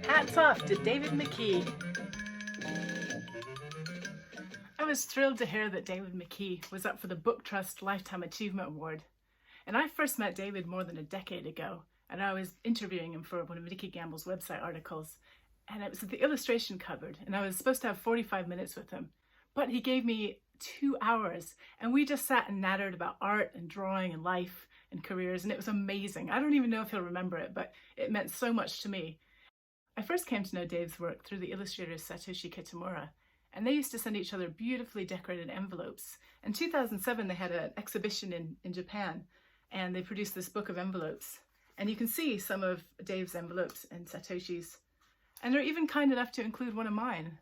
Hats off to David McKee. I was thrilled to hear that David McKee was up for the Book Trust Lifetime Achievement Award. And I first met David more than a decade ago, and I was interviewing him for one of Nicky Gamble's website articles, and it was at the illustration cupboard, and I was supposed to have 45 minutes with him, but he gave me 2 hours, and we just sat and nattered about art and drawing and life and careers, and it was amazing. I don't even know if he'll remember it, but it meant so much to me. I first came to know Dave's work through the illustrators Satoshi Kitamura, and they used to send each other beautifully decorated envelopes. In 2007, they had an exhibition in Japan, and they produced this book of envelopes. And you can see some of Dave's envelopes and Satoshi's, and they're even kind enough to include one of mine.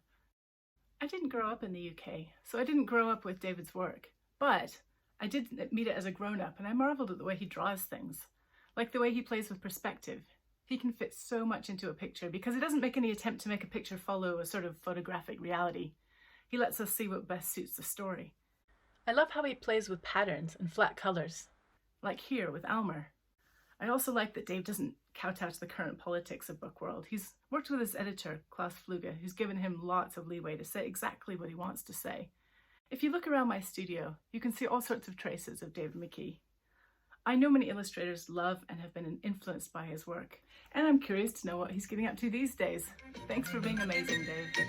I didn't grow up in the UK, so I didn't grow up with David's work, but I did meet it as a grown-up, and I marveled at the way he draws things, like the way he plays with perspective. He can fit so much into a picture because he doesn't make any attempt to make a picture follow a sort of photographic reality. He lets us see what best suits the story. I love how he plays with patterns and flat colors, like here with Almer. I also like that Dave doesn't kowtow to the current politics of book world. He's worked with his editor, Klaus Fluge, who's given him lots of leeway to say exactly what he wants to say. If you look around my studio, you can see all sorts of traces of David McKee. I know many illustrators love and have been influenced by his work, and I'm curious to know what he's getting up to these days. Thanks for being amazing, Dave.